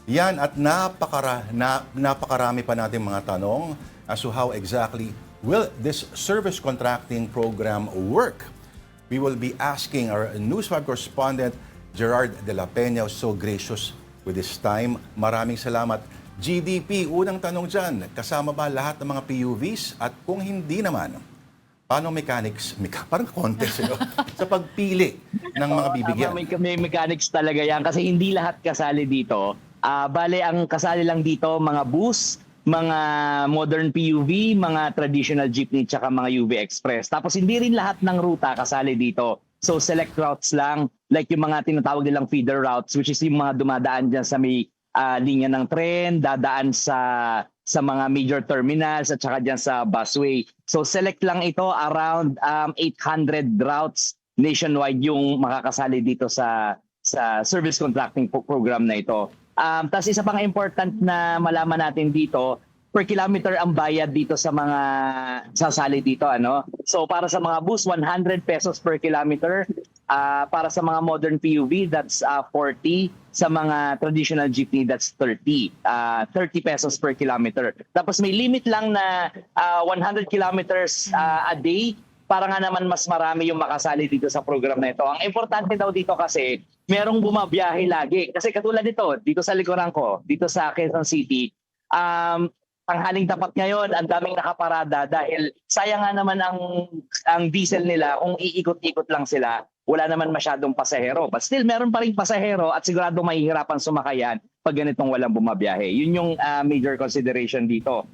Yan at napakarami pa natin mga tanong as to how exactly will this service contracting program work. We will be asking our News 5 correspondent Gerard de la Peña, so gracious with his time. Maraming salamat. GDP, unang tanong dyan, kasama ba lahat ng mga PUVs? At kung hindi naman, paano mechanics, parang contest sa pagpili ng mga bibigyan? May mechanics talaga yan kasi hindi lahat kasali dito. Bale, ang kasali lang dito, mga bus, mga modern PUV, mga traditional jeepney, tsaka mga UV Express. Tapos hindi rin lahat ng ruta kasali dito. So select routes lang, like yung mga tinatawag nilang feeder routes, which is yung mga dumadaan dyan sa may linya ng tren, dadaan sa mga major terminals at saka dyan sa busway. So select lang ito, around 800 routes nationwide yung makakasali dito sa service contracting program na ito. Tapos isa pang important na malaman natin dito, per kilometer ang bayad dito sa mga sasali dito. So para sa mga bus, 100 pesos per kilometer. Para sa mga modern PUV, that's 40. Sa mga traditional jeepney, that's 30. 30 pesos per kilometer. Tapos may limit lang na 100 kilometers a day para nga naman mas marami yung makasali dito sa program na ito. Ang importante daw dito kasi, merong bumabiyahe lagi. Kasi katulad dito sa likuran ko, dito sa Quezon City, tanghaling tapat ngayon, ang daming nakaparada dahil sayang nga naman ang diesel nila, kung iikot-ikot lang sila, wala naman masyadong pasahero. But still, meron pa rin pasahero at sigurado mahihirapan sumakayan pag ganitong walang bumabiyahe. Yun yung major consideration dito.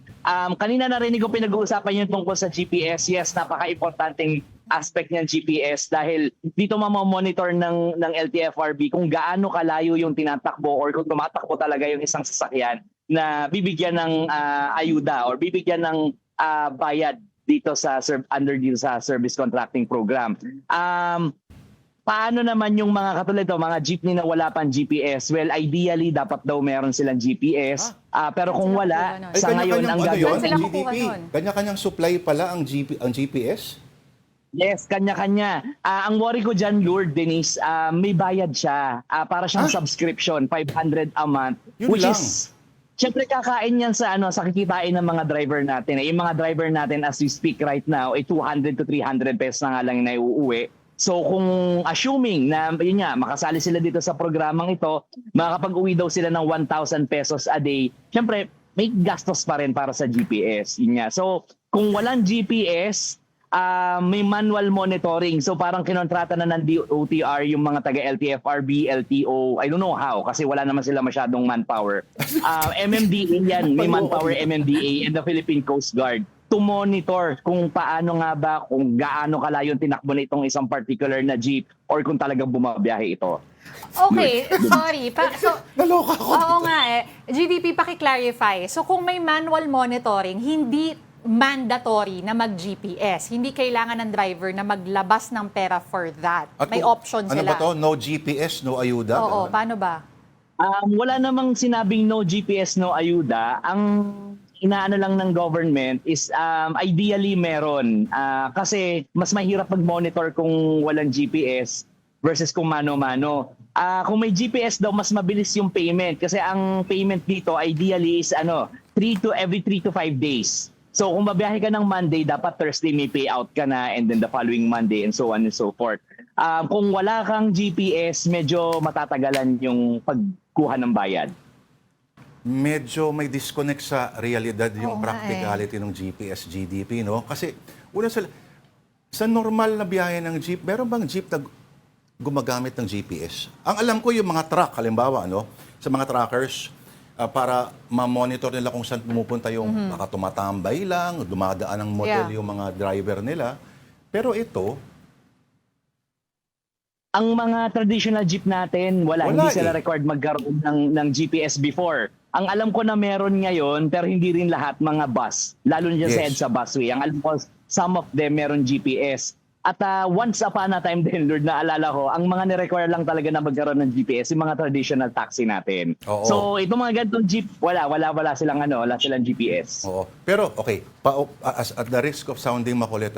Kanina narinig ko pinag-uusapan yung tungkol sa GPS. Yes, napaka-importanting aspect ng GPS dahil dito mamamonitor ng LTFRB kung gaano kalayo yung tinatakbo or kung tumatakbo talaga yung isang sasakyan na bibigyan ng ayuda or bibigyan ng bayad dito sa service contracting program. Paano naman yung mga katulad ito, mga jeepney na wala pang GPS? Well, ideally, dapat daw meron silang GPS. Pero kung wala, sa ngayon, ang gagawin ng GDP, kanya-kanyang supply pala ang GPS? Yes, kanya-kanya. Ang worry ko dyan, Lord Denise, may bayad siya. Para siyang subscription, 500 a month. Yun which lang. Is, syempre kakain yan sa kikitain ng mga driver natin. Yung mga driver natin as we speak right now, 200 to 300 pesos na nga lang na iuuwi. So kung assuming na yun nga, makasali sila dito sa programang ito, makakapag-uwi daw sila ng 1,000 pesos a day, syempre may gastos pa rin para sa GPS. Yun nga. So kung walang GPS, may manual monitoring. So parang kinontrata na ng DOTR yung mga taga-LTFRB, LTO, I don't know how kasi wala naman sila masyadong manpower. MMDA yan, may manpower MMDA and the Philippine Coast Guard to monitor kung paano nga ba, kung gaano kalayo tinakbo na itong isang particular na jeep or kung talagang bumabiyahe ito. Okay, sorry. Naloka ako. Oo nga GDP, paki-clarify. So kung may manual monitoring, hindi mandatory na mag-GPS. Hindi kailangan ng driver na maglabas ng pera for that. At May kung, option ano sila. ba to? No GPS, no ayuda? Oo, paano ba? Wala namang sinabing no GPS, no ayuda. Ang inaano lang ng government is ideally meron. Kasi mas mahirap mag-monitor kung walang GPS versus kung mano-mano. Kung may GPS daw, mas mabilis yung payment. Kasi ang payment dito ideally is every 3 to 5 days. So kung babiyahe ka ng Monday, dapat Thursday may payout ka na and then the following Monday and so on and so forth. Kung wala kang GPS, medyo matatagalan yung pagkuha ng bayad. Medyo may disconnect sa realidad yung practicality ng GPS, GDP, no? Kasi una sa normal na biyahe ng jeep, meron bang jeep na gumagamit ng GPS? Ang alam ko yung mga truck, halimbawa, no? Sa mga truckers, para ma-monitor nila kung saan pumupunta yung baka tumatambay lang, dumadaan ng model yung mga driver nila. Pero ito, ang mga traditional jeep natin, hindi sila required magkaroon ng GPS before. Ang alam ko na meron ngayon, pero hindi rin lahat, mga bus, lalo na sa EDSA busway. Ang alam ko, some of them meron GPS. At once upon a time din, Lord, naalala ko, ang mga ni-require lang talaga na magkaroon ng GPS, yung mga traditional taxi natin. Oo. So, itong mga ganitong jeep, wala silang GPS. Oo. Pero, okay, at the risk of sounding makulit,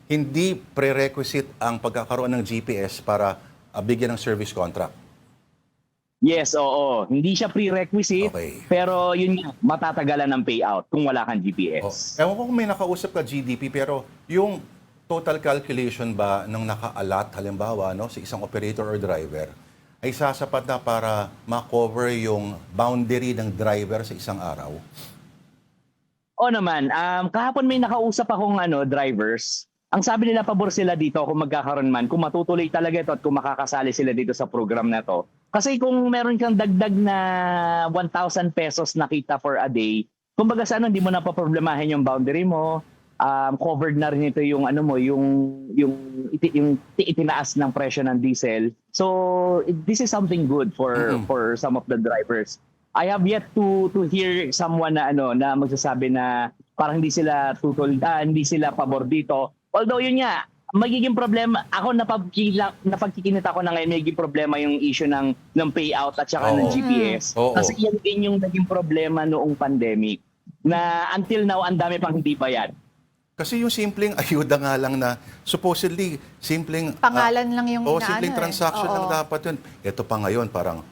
hindi prerequisite ang pagkakaroon ng GPS para bigyan ng service contract. Yes, oo. Hindi siya prerequisite, Okay. pero yun nga, matatagalan ng payout kung wala kang Oh, GPS. ewan ko kung may nakausap ka GDP, pero yung total calculation ba ng naka-allot, halimbawa, no, sa isang operator or driver, ay sasapat na para ma-cover yung boundary ng driver sa isang araw? O naman, kahapon may nakausap akong drivers. Ang sabi nila, pabor sila dito kung magkakaroon man, kung matutuloy talaga ito at kung makakasali sila dito sa program na to. Kasi kung meron kang dagdag na 1,000 pesos na kita for a day, kumbaga sa hindi mo na paproblemahin yung boundary mo, covered na rin ito yung itinaas ng presyo ng diesel. So this is something good for some of the drivers. I have yet to hear someone na magsasabi na parang hindi sila hindi sila pabor dito. Although yun nga, magiging problema, ako napagkikinita ko na ngayon, magiging problema yung issue ng payout at saka ng Oo. GPS. Oo. Kasi yan din yung naging problema noong pandemic na until now, ang dami pang hindi bayad. Kasi yung simpleng ayuda nga lang na supposedly simpleng Pangalan lang yung simpleng transaction Oo. lang dapat yun. Ito pa ngayon parang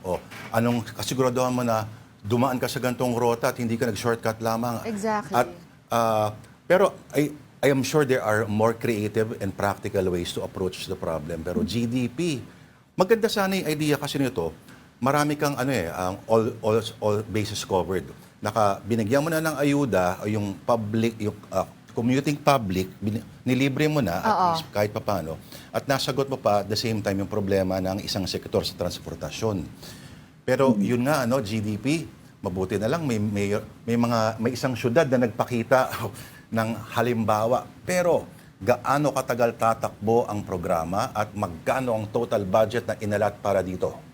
anong kasiguraduhan mo na dumaan ka sa gantong rota at hindi ka nag-shortcut lamang. Exactly. At pero I am sure there are more creative and practical ways to approach the problem. Pero GDP, maganda sana yung idea kasi nito. Marami kang all bases covered. Binigyan mo na ng ayuda yung public, yung commuting public, nilibre mo na at least kahit papano. At nasagot mo pa at the same time yung problema ng isang sektor sa transportasyon. Pero yun nga GDP, mabuti na lang may isang syudad na nagpakita ng halimbawa. Pero gaano katagal tatakbo ang programa at magkano ang total budget na inalat para dito?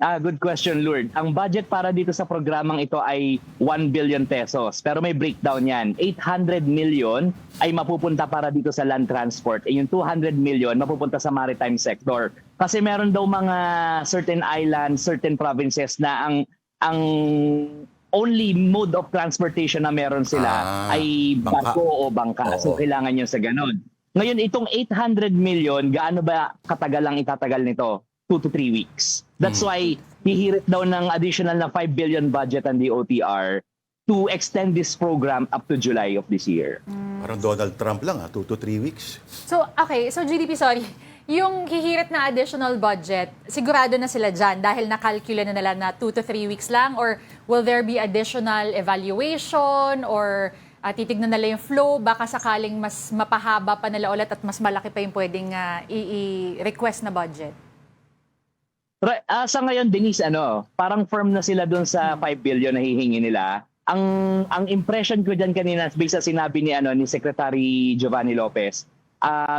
Good question, Lourdes. Ang budget para dito sa programang ito ay 1 billion pesos. Pero may breakdown yan. 800 million ay mapupunta para dito sa land transport. Yung 200 million mapupunta sa maritime sector. Kasi meron daw mga certain islands, certain provinces na ang only mode of transportation na meron sila ay bangka. barko o bangka. Oo. So kailangan yun sa ganun. Ngayon, itong 800 million, gaano ba katagal ang itatagal nito? 2 to 3 weeks. That's why hihirit daw ng additional na 5 billion budget ang DOTR to extend this program up to July of this year. Parang Donald Trump lang 2 to 3 weeks. So, okay. So, GDP, sorry. Yung hihirit na additional budget, sigurado na sila dyan dahil nakalkula na nila na 2 to 3 weeks lang? Or will there be additional evaluation? Or titignan nila yung flow? Baka sakaling mas mapahaba pa nila ulit at mas malaki pa yung pwedeng i-request na budget? Sa ngayon, Denise, parang firm na sila doon sa 5 billion na hihingi nila. Ang impression ko dyan kanina, based sa sinabi ni Secretary Giovanni Lopez,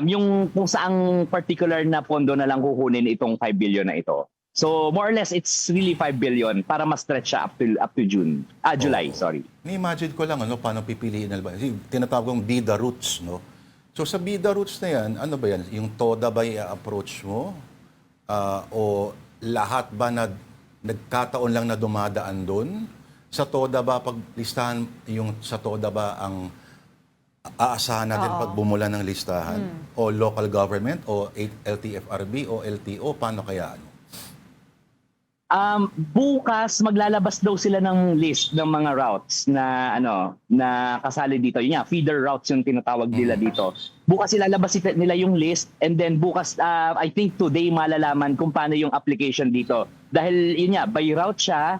yung kung saang particular na pondo na lang kukunin itong 5 billion na ito. So more or less, it's really 5 billion para ma-stretch siya up to July, sorry. Ni-imagine ko lang paano pipiliin nila. Tinatawag kong bida routes, no? So sa bida routes na yan, ano ba yan? Yung TODA ba i-approach mo? O lahat ba na nagkataon lang na dumadaan doon? Sa TODA ba, pag listahan, sa TODA ba ang aasahan natin pag bumula ng listahan? O local government? O LTFRB? O LTO? Paano kaya? Bukas maglalabas daw sila ng list ng mga routes na na kasali dito. Yun nga, feeder routes yung tinatawag nila dito. Bukas ilalabas nila yung list and then bukas I think today malalaman kung paano yung application dito. Dahil yun nga, by route siya,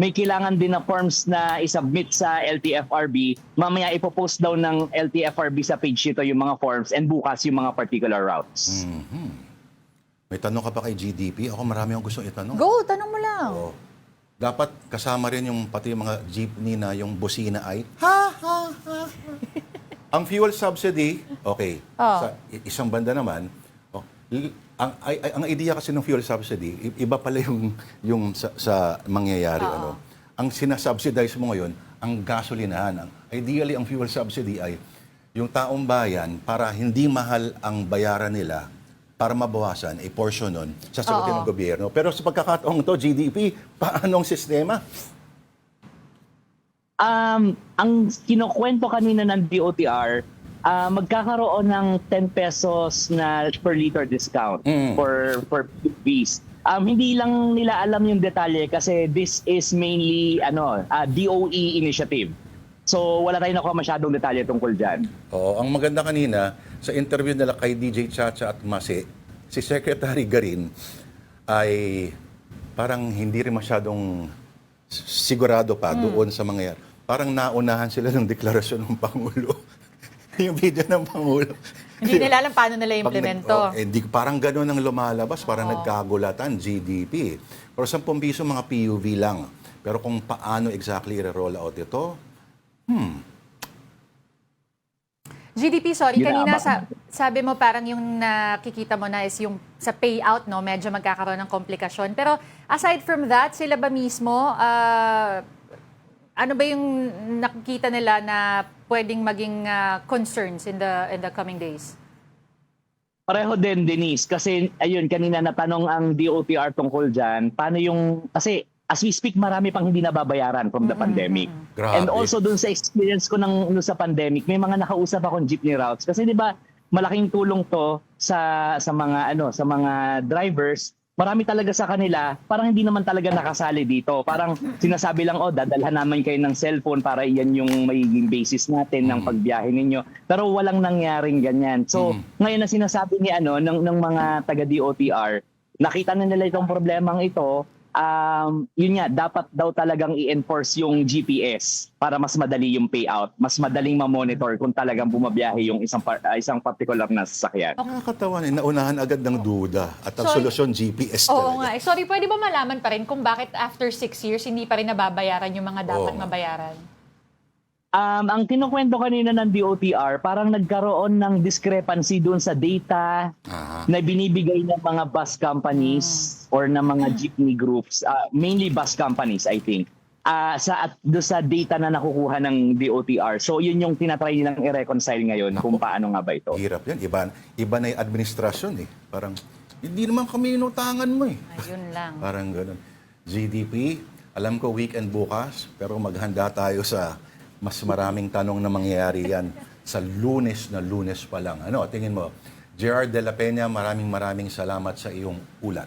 may kailangan din na forms na isubmit sa LTFRB. Mamaya ipopost daw ng LTFRB sa page nito yung mga forms and bukas yung mga particular routes. May tanong ka pa kay GDP? Ako marami akong gustong itanong. Go, tanong mo lang. Oo. Dapat kasama rin yung pati yung mga jeepney na yung busina ay ha ha ha. Ang fuel subsidy, okay. Sa isang banda naman, ang idea kasi ng fuel subsidy, iba pala yung sa mangyayari Ang sinasubsidize mo ngayon, ang gasolinahan. Ideally ang fuel subsidy ay yung taong bayan para hindi mahal ang bayaran nila para mabawasan, portion nun, sasagutin ng gobyerno. Pero sa pagkakataong to, GDP, paanong sistema? Ang kinukwento kanina ng DOTR, magkakaroon ng 10 pesos na per liter discount for PUVs. Hindi lang nila alam yung detalye kasi this is mainly DOE initiative. So wala tayong nakuha masyadong detalye tungkol dyan. Oo, ang maganda kanina, sa interview nila kay DJ Chacha at Masi, si Secretary Garin ay parang hindi rin masyadong sigurado pa doon sa mga yan. Parang naunahan sila ng deklarasyon ng Pangulo. Yung video ng Pangulo. Hindi nila alam paano nila implemento. Parang gano'n ang lumalabas, parang nagkagulatan, GDP. Pero 10 piso mga PUV lang. Pero kung paano exactly i-roll out ito, GDP, sorry, Yun na, kanina sabi mo parang yung nakikita mo na is yung sa payout, no, medyo magkakaroon ng komplikasyon. Pero aside from that, sila ba mismo, ano ba yung nakikita nila na pwedeng maging concerns in the coming days? Pareho din, Denise. Kasi, ayun, kanina natanong ang DOTR tungkol dyan. Paano yung, kasi as we speak, marami pang hindi nababayaran from the pandemic. Grabe. And also dun sa experience ko sa pandemic, may mga nakausap akong jeepney routes. Kasi di ba, malaking tulong to sa mga drivers. Marami talaga sa kanila, parang hindi naman talaga nakasali dito. Parang sinasabi lang, dadalhan naman kayo ng cellphone para iyan yung magiging basis natin ng pagbiyahe ninyo. Pero walang nangyaring ganyan. So, ngayon na sinasabi ni ng mga taga-DOTR, nakita na nila itong problemang ito, yun nga, dapat daw talagang i-enforce yung GPS para mas madali yung payout, mas madaling ma-monitor kung talagang bumabiyahe yung isang particular na sasakyan. nakakatawa naunahan agad ng duda at ang Sorry. solusyon GPS Oo talaga. nga. Sorry, pwede ba malaman pa rin kung bakit after 6 years hindi pa rin nababayaran yung mga dapat Oo nga. mabayaran? Ang kinukwento kanina ng DOTR, parang nagkaroon ng discrepancy doon sa data na binibigay ng mga bus companies or ng mga jeepney groups, mainly bus companies, I think, doon sa data na nakukuha ng DOTR. So yun yung tinatry nilang i-reconcile ngayon kung paano nga ba ito. Hirap yan. Iba na yung administrasyon eh. Parang, hindi naman kami inutangan mo eh. Ayun lang. Parang ganun. GDP, alam ko weekend bukas, pero maghanda tayo sa mas maraming tanong na mangyayari yan sa Lunes pa lang. Tingin mo, Gerard de la Peña, maraming salamat sa iyong ulat.